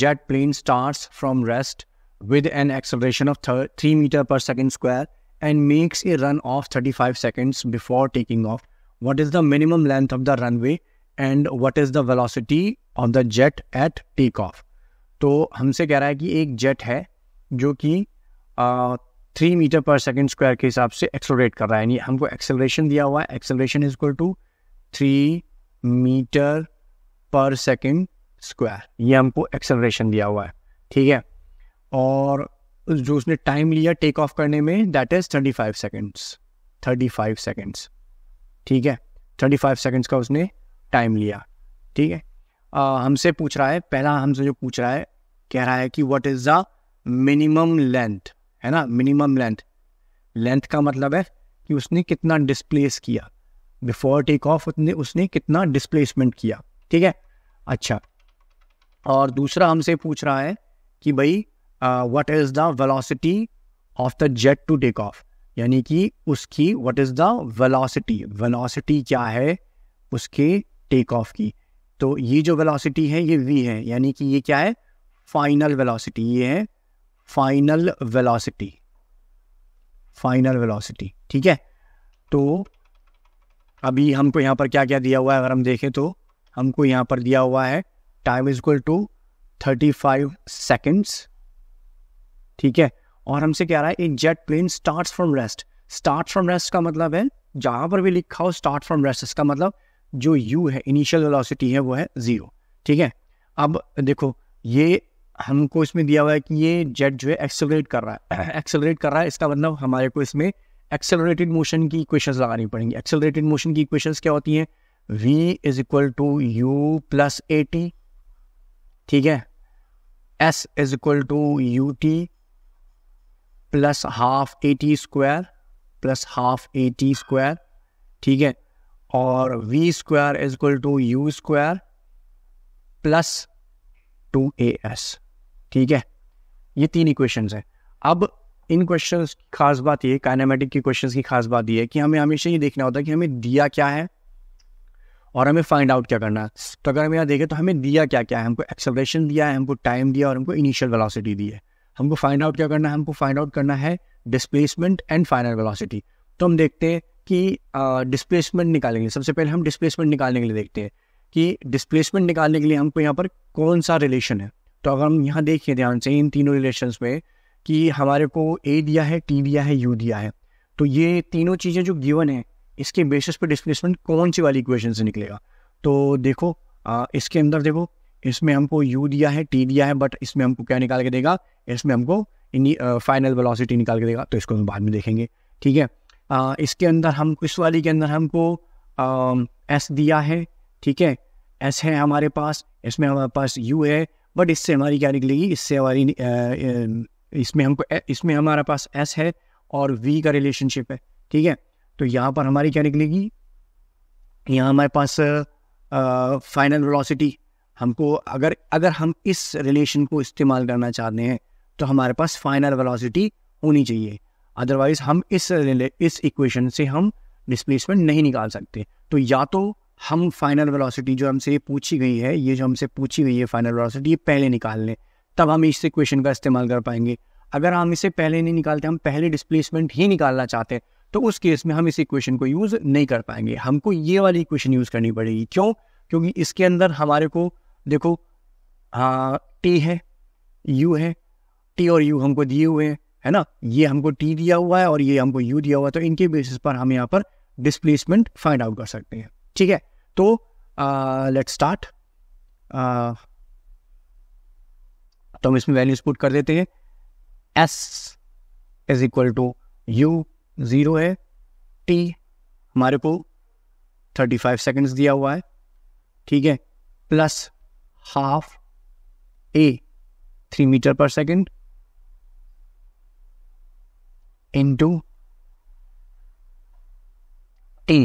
jet plane starts from rest with an acceleration of 3 meter per second square and makes a run of 35 seconds before taking off. What is the minimum length of the runway and what is the velocity of the jet at takeoff? तो हमसे कह रहा है कि एक jet है जो कि 3 मीटर पर सेकेंड स्क्वायर के हिसाब से एक्सेलरेट कर रहा है, यानी हमको एक्सेलरेशन दिया हुआ है, acceleration is equal to 3 metre per second square, ये हमको एक्सेलरेशन दिया हुआ है, ठीक है। और जो उसने टाइम लिया टेक ऑफ करने में दैट इज 35 सेकेंड्स, ठीक है। 35 सेकेंड्स का उसने टाइम लिया, ठीक है। हमसे पूछ रहा है, पहला हमसे जो पूछ रहा है, कह रहा है कि what is the minimum length, है ना। मिनिमम लेंथ का मतलब है कि उसने कितना डिस्प्लेस किया बिफोर टेक ऑफ, उसने कितना डिस्प्लेसमेंट किया, ठीक है। अच्छा, और दूसरा हमसे पूछ रहा है कि भाई what is the velocity of the jet to take off, यानी कि उसकी व्हाट इज द वेलोसिटी क्या है उसके टेक ऑफ की। तो ये जो वेलोसिटी है ये v है, यानी कि ये क्या है, फाइनल वेलोसिटी, ये है फाइनल वेलोसिटी, ठीक है। तो अभी हमको यहाँ पर क्या क्या दिया हुआ है, अगर हम देखें तो हमको यहाँ पर दिया हुआ है time is equal to 35 seconds, ठीक है। और हमसे कह रहा है a jet plane starts from rest का मतलब है जहाँ पर भी लिखा हो स्टार्ट फ्रॉम रेस्ट, इसका मतलब जो u है इनिशियल वेलोसिटी है वो है 0, ठीक है। अब देखो ये हमको इसमें दिया हुआ है कि ये जेट जो है एक्सेलरेट कर रहा है, इसका मतलब हमारे को इसमें एक्सेलरेटेड मोशन की इक्वेशंस लगानी पड़ेंगी। एक्सेलरेटेड मोशन की इक्वेशंस क्या होती हैं, v is equal to u plus at, ठीक है। s is equal to ut plus half at square, ठीक है। और v square is equal to u square plus 2as, ठीक है। ये 3 इक्वेशंस हैं। अब इन क्वेश्चंस की खास बात ये, काइनेमेटिक की क्वेश्चंस की खास बात ये है कि हमें हमेशा ये देखना होता है कि हमें दिया क्या है और हमें फाइंड आउट क्या करना है। तो अगर हम यहाँ देखें तो हमें दिया क्या क्या है, हमको एक्सेलरेशन दिया है, हमको टाइम दिया और हमको इनिशियल वेलोसिटी दी है। हमको फाइंड आउट क्या करना है, हमको फाइंड आउट करना है डिस्प्लेसमेंट एंड फाइनल वेलोसिटी। तो हम देखते हैं कि डिस्प्लेसमेंट निकालेंगे। सबसे पहले हम डिस्प्लेसमेंट निकालने के लिए देखते हैं कि डिस्प्लेसमेंट निकालने के लिए हमको यहाँ पर कौन सा रिलेशन है। तो अगर हम यहाँ देखिए ध्यान से इन तीनों रिलेशंस में कि हमारे को a दिया है, t दिया है, u दिया है, तो ये तीनों चीज़ें जो गिवन है इसके बेसिस पे डिस्प्लेसमेंट कौन सी वाली इक्वेशन से निकलेगा। तो देखो इसके अंदर देखो, इसमें हमको u दिया है, t दिया है, बट इसमें हमको क्या निकाल के देगा, इसमें हमको फाइनल वेलोसिटी निकाल के देगा। तो इसको हम बाद में देखेंगे, ठीक है। इसके अंदर हम इस वाली के अंदर हमको s दिया है, ठीक है, s है हमारे पास, इसमें हमारे पास u है, बट इससे हमारी क्या निकलेगी, इससे हमारी इसमें हमारे पास s है और v का रिलेशनशिप है, ठीक है। तो यहाँ पर हमारी क्या निकलेगी, यहाँ हमारे पास फाइनल वेलोसिटी, हमको अगर हम इस रिलेशन को इस्तेमाल करना चाहते हैं तो हमारे पास फाइनल वेलोसिटी होनी चाहिए, अदरवाइज हम इस इक्वेशन से हम डिस्प्लेसमेंट नहीं निकाल सकते। तो या तो हम फाइनल वेलोसिटी जो हमसे पूछी गई है, ये जो हमसे पूछी गई है फाइनल वेलोसिटी, ये पहले निकाल लें, तब हम इस इक्वेशन का इस्तेमाल कर पाएंगे। अगर हम इसे पहले नहीं निकालते, हम पहले डिस्प्लेसमेंट ही निकालना चाहते हैं, तो उस केस में हम इस इक्वेशन को यूज़ नहीं कर पाएंगे, हमको ये वाली इक्वेशन यूज़ करनी पड़ेगी। क्यों? क्योंकि इसके अंदर हमारे को देखो t है, u है, t और u हमको दिए हुए हैं, है ना, ये हमको t दिया हुआ है और ये हमको u दिया हुआ है, तो इनके बेसिस पर हम यहाँ पर डिस्प्लेसमेंट फाइंड आउट कर सकते हैं, ठीक है। तो लेट्स स्टार्ट। तो हम इसमें वैल्यूज पुट कर देते हैं। s is equal to u 0 है, t हमारे को 35 सेकेंड्स दिया हुआ है, ठीक है, plus half a 3 metre per second into t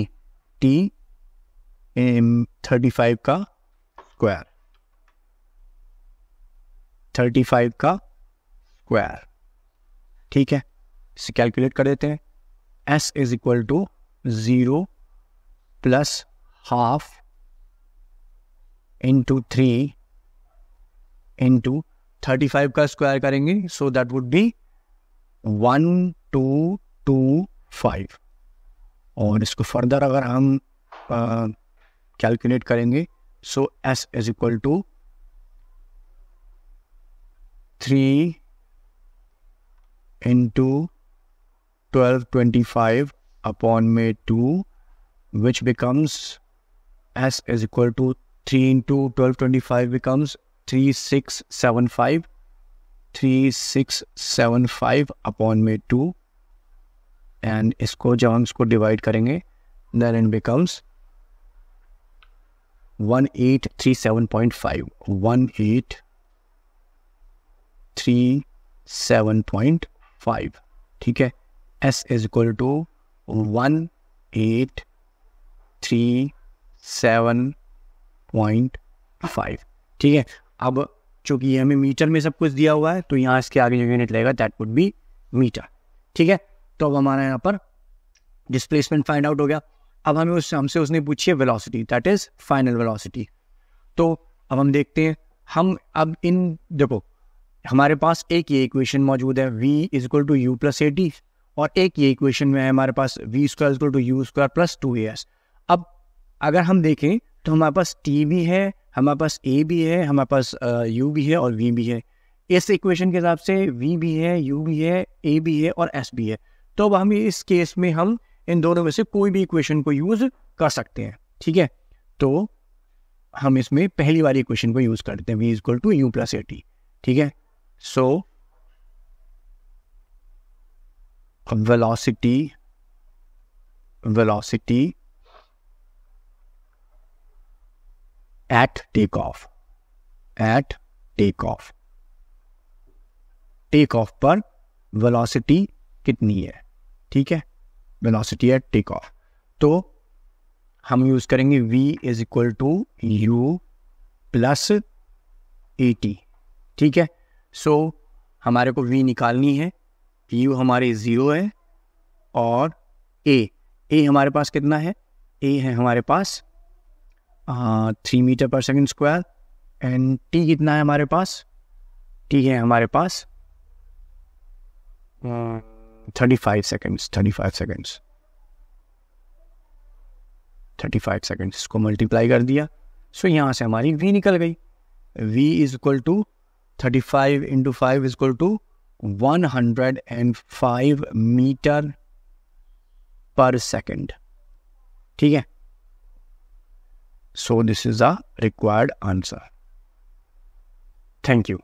35 का स्क्वायर, ठीक है। इसे कैलकुलेट कर देते हैं। s is equal to 0 plus half into 3 into 35 का स्क्वायर करेंगे, सो दैट वुड बी 1225। और इसको फर्दर अगर हम कैलकुलेट करेंगे, so s is equal to 3 into 1225 upon में 2, which becomes s is equal to 3 into 1225 becomes 3675 upon में 2, and इसको जब हम इसको डिवाइड करेंगे then it becomes 1837.5 1837.5। ठीक है, s is equal to 1837.5। ठीक है, अब चूंकि ये हमें मीटर में सब कुछ दिया हुआ है तो यहाँ इसके आगे जो यूनिट लगेगा दैट वुड बी मीटर। ठीक है, तो अब हमारा यहाँ पर डिस्प्लेसमेंट फाइंड आउट हो गया। अब हमें हमसे उसने पूछी है velocity, that is final velocity. तो अब हम देखते हैं, हम अब इन देखो हमारे पास एक ये इक्वेशन मौजूद है v is equal to u plus a t, और एक ये इक्वेशन में है हमारे पास v square is equal to u square plus 2as। अब अगर हम देखें तो हमारे पास t भी है, हमारे पास a भी है, हमारे पास u भी है और v भी है। इस इक्वेशन के हिसाब से v भी है, u भी है, a भी है और s भी है। तो अब हम इस केस में हम इन दोनों में से कोई भी इक्वेशन को यूज कर सकते हैं। ठीक है, तो हम इसमें पहली वाली इक्वेशन को यूज करते हैं, v is equal to u plus a t. ठीक है, सो velocity at takeoff पर velocity कितनी है। ठीक है, velocity at takeoff, तो हम यूज करेंगे v is equal to u plus a t. ठीक है, सो हमारे को v निकालनी है, u हमारे 0 है और a हमारे पास कितना है, a है हमारे पास 3 metre per second square, and t कितना है हमारे पास, t है हमारे पास 35 सेकंड्स। इसको मल्टीप्लाई कर दिया, सो यहाँ से हमारी v निकल गई। v is equal to 35 into 5 is equal to 105 metre per second. ठीक है, so this is the required answer. Thank you.